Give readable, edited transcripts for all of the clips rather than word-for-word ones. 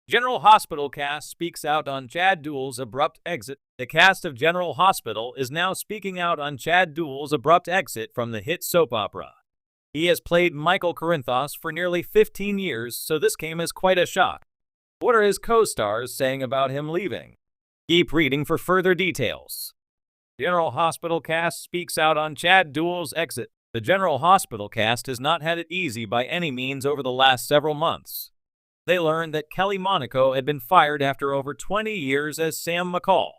General Hospital cast speaks out on Chad Duell's abrupt exit. The cast of General Hospital is now speaking out on Chad Duell's abrupt exit from the hit soap opera. He has played Michael Corinthos for nearly 15 years, so this came as quite a shock. What are his co-stars saying about him leaving? Keep reading for further details. General Hospital cast speaks out on Chad Duell's exit. The General Hospital cast has not had it easy by any means over the last several months. They learned that Kelly Monaco had been fired after over 20 years as Sam McCall.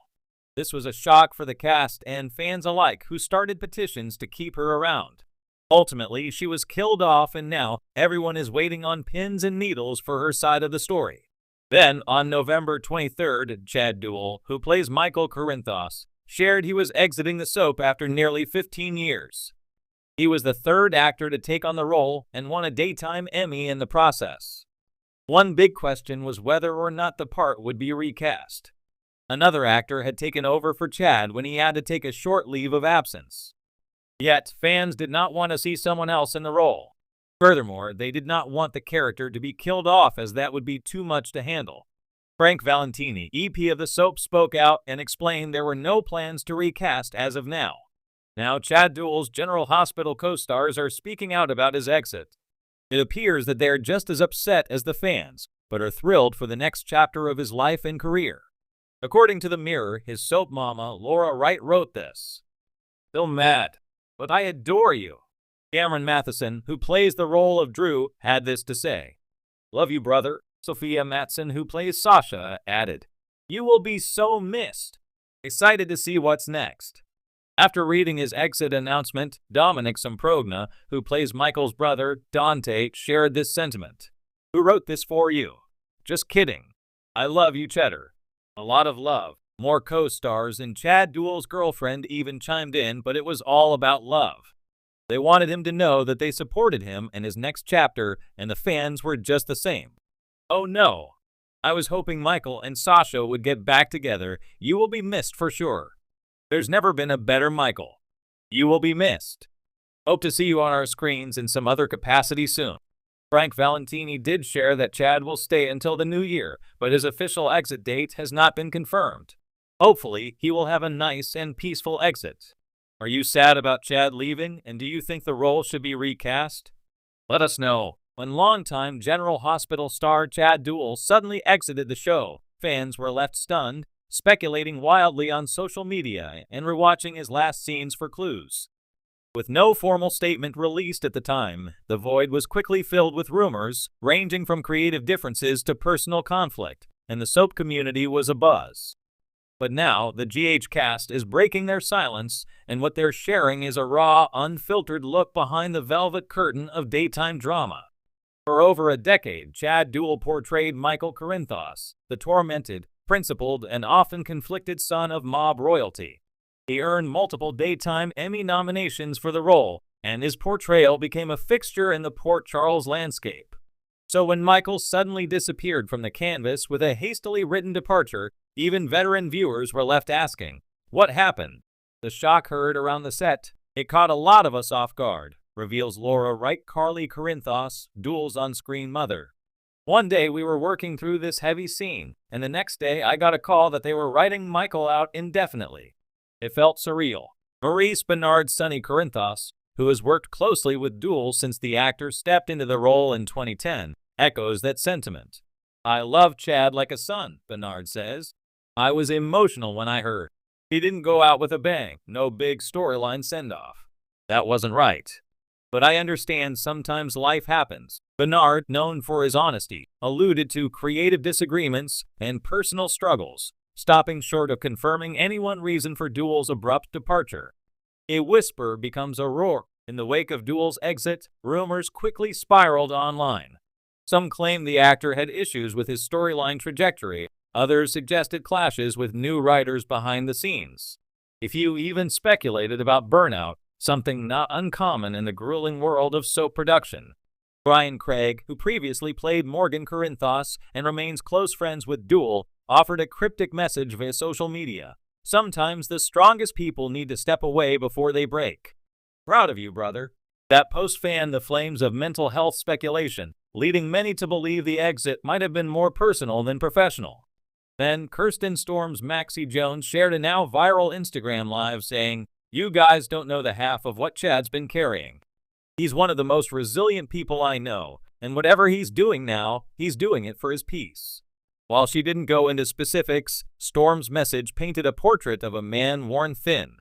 This was a shock for the cast and fans alike who started petitions to keep her around. Ultimately, she was killed off and now everyone is waiting on pins and needles for her side of the story. Then, on November 23rd, Chad Duell, who plays Michael Corinthos, shared he was exiting the soap after nearly 15 years. He was the third actor to take on the role and won a Daytime Emmy in the process. One big question was whether or not the part would be recast. Another actor had taken over for Chad when he had to take a short leave of absence. Yet, fans did not want to see someone else in the role. Furthermore, they did not want the character to be killed off as that would be too much to handle. Frank Valentini, EP of the soap, spoke out and explained there were no plans to recast as of now. Now, Chad Duell's General Hospital co-stars are speaking out about his exit. It appears that they are just as upset as the fans, but are thrilled for the next chapter of his life and career. According to The Mirror, his soap mama, Laura Wright, wrote this. "Still mad, but I adore you." Cameron Matheson, who plays the role of Drew, had this to say. "Love you, brother." Sophia Matson, who plays Sasha, added, "You will be so missed. Excited to see what's next." After reading his exit announcement, Dominic Samprogna, who plays Michael's brother, Dante, shared this sentiment. "Who wrote this for you? Just kidding. I love you, Cheddar. A lot of love." More co-stars and Chad Duell's girlfriend even chimed in, but it was all about love. They wanted him to know that they supported him in his next chapter, and the fans were just the same. "Oh no. I was hoping Michael and Sasha would get back together. You will be missed for sure. There's never been a better Michael. You will be missed. Hope to see you on our screens in some other capacity soon." Frank Valentini did share that Chad will stay until the new year, but his official exit date has not been confirmed. Hopefully, he will have a nice and peaceful exit. Are you sad about Chad leaving, and do you think the role should be recast? Let us know. When longtime General Hospital star Chad Duell suddenly exited the show, fans were left stunned, speculating wildly on social media and rewatching his last scenes for clues. With no formal statement released at the time, the void was quickly filled with rumors, ranging from creative differences to personal conflict, and the soap community was abuzz. But now, the GH cast is breaking their silence, and what they're sharing is a raw, unfiltered look behind the velvet curtain of daytime drama. For over a decade, Chad Duell portrayed Michael Corinthos, the tormented, principled, and often conflicted son of mob royalty. He earned multiple Daytime Emmy nominations for the role, and his portrayal became a fixture in the Port Charles landscape. So when Michael suddenly disappeared from the canvas with a hastily written departure, even veteran viewers were left asking, what happened? The shock heard around the set. It caught a lot of us off guard, reveals Laura Wright, Carly Corinthos, Duell's on-screen mother. One day we were working through this heavy scene, and the next day I got a call that they were writing Michael out indefinitely. It felt surreal. Maurice Bernard Sonny Corinthos, who has worked closely with Duell since the actor stepped into the role in 2010, echoes that sentiment. "I love Chad like a son," Bernard says. "I was emotional when I heard. He didn't go out with a bang, no big storyline send-off. That wasn't right. But I understand sometimes life happens." Bernard, known for his honesty, alluded to creative disagreements and personal struggles, stopping short of confirming any one reason for Duell's abrupt departure. A whisper becomes a roar. In the wake of Duell's exit, rumors quickly spiraled online. Some claimed the actor had issues with his storyline trajectory. Others suggested clashes with new writers behind the scenes. A few even speculated about burnout, something not uncommon in the grueling world of soap production. Brian Craig, who previously played Morgan Corinthos and remains close friends with Duell, offered a cryptic message via social media. "Sometimes the strongest people need to step away before they break. Proud of you, brother. That post fanned the flames of mental health speculation, leading many to believe the exit might have been more personal than professional. Then, Kirsten Storm's Maxie Jones shared a now viral Instagram live saying, "You guys don't know the half of what Chad's been carrying. He's one of the most resilient people I know, and whatever he's doing now, he's doing it for his peace." While she didn't go into specifics, Storm's message painted a portrait of a man worn thin.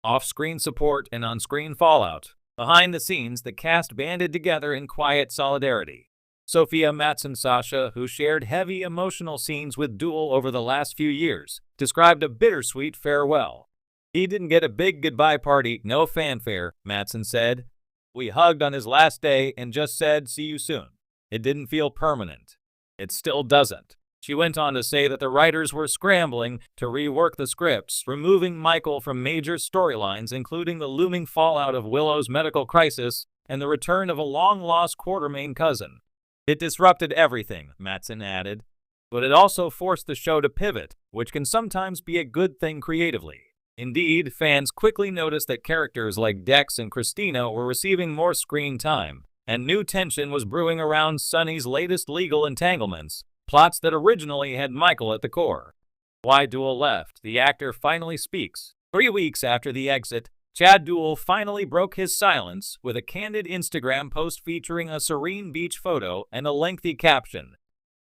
Off-screen support and on-screen fallout. Behind the scenes, the cast banded together in quiet solidarity. Sophia Matson-Sasha, who shared heavy emotional scenes with Duell over the last few years, described a bittersweet farewell. "He didn't get a big goodbye party, no fanfare," Matson said. "We hugged on his last day and just said, 'See you soon.' It didn't feel permanent. It still doesn't." She went on to say that the writers were scrambling to rework the scripts, removing Michael from major storylines, including the looming fallout of Willow's medical crisis and the return of a long-lost Quartermain cousin. "It disrupted everything," Matson added. "But it also forced the show to pivot, which can sometimes be a good thing creatively." Indeed, fans quickly noticed that characters like Dex and Christina were receiving more screen time, and new tension was brewing around Sonny's latest legal entanglements, plots that originally had Michael at the core. Why Duell left, the actor finally speaks. 3 weeks after the exit, Chad Duell finally broke his silence with a candid Instagram post featuring a serene beach photo and a lengthy caption.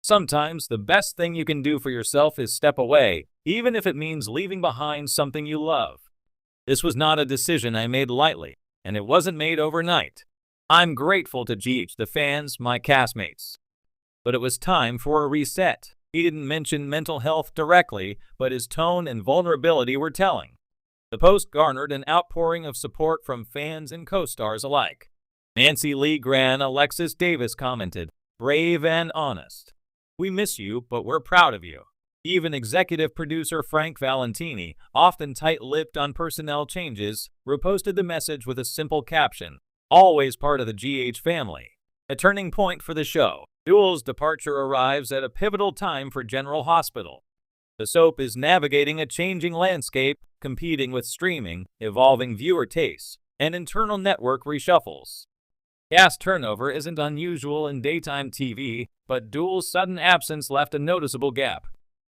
"Sometimes the best thing you can do for yourself is step away, even if it means leaving behind something you love. This was not a decision I made lightly, and it wasn't made overnight. I'm grateful to Geach, the fans, my castmates. But it was time for a reset." He didn't mention mental health directly, but his tone and vulnerability were telling. The post garnered an outpouring of support from fans and co-stars alike. Nancy Lee Gran Alexis Davis commented, "Brave and honest. We miss you, but we're proud of you." Even executive producer Frank Valentini, often tight-lipped on personnel changes, reposted the message with a simple caption, "Always part of the GH family." A turning point for the show. Duell's departure arrives at a pivotal time for General Hospital. The soap is navigating a changing landscape, competing with streaming, evolving viewer tastes, and internal network reshuffles. Cast turnover isn't unusual in daytime TV, but Duell's sudden absence left a noticeable gap.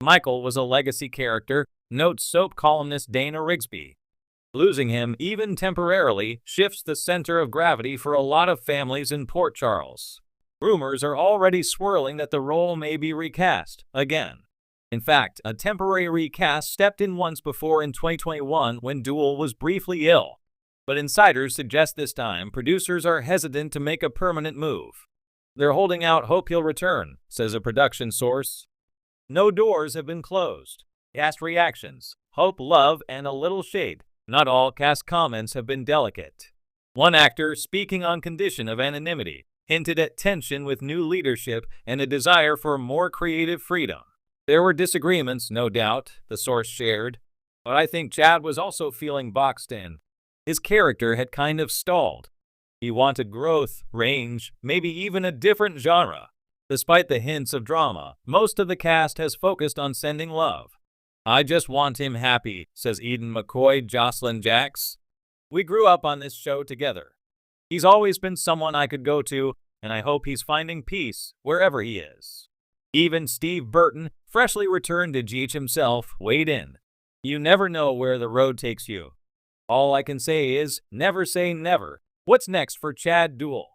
Michael was a legacy character, notes soap columnist Dana Rigsby. Losing him, even temporarily, shifts the center of gravity for a lot of families in Port Charles. Rumors are already swirling that the role may be recast again. In fact, a temporary recast stepped in once before in 2021 when Duell was briefly ill. But insiders suggest this time producers are hesitant to make a permanent move. "They're holding out hope he'll return," says a production source. No doors have been closed. Cast reactions, hope, love, and a little shade. Not all cast comments have been delicate. One actor, speaking on condition of anonymity, hinted at tension with new leadership and a desire for more creative freedom. "There were disagreements, no doubt," the source shared, "but I think Chad was also feeling boxed in. His character had kind of stalled. He wanted growth, range, maybe even a different genre." Despite the hints of drama, most of the cast has focused on sending love. "I just want him happy," says Eden McCoy Jocelyn Jacks. "We grew up on this show together. He's always been someone I could go to, and I hope he's finding peace wherever he is." Even Steve Burton, freshly returned to GH himself, weighed in. "You never know where the road takes you. All I can say is, never say never." What's next for Chad Duell?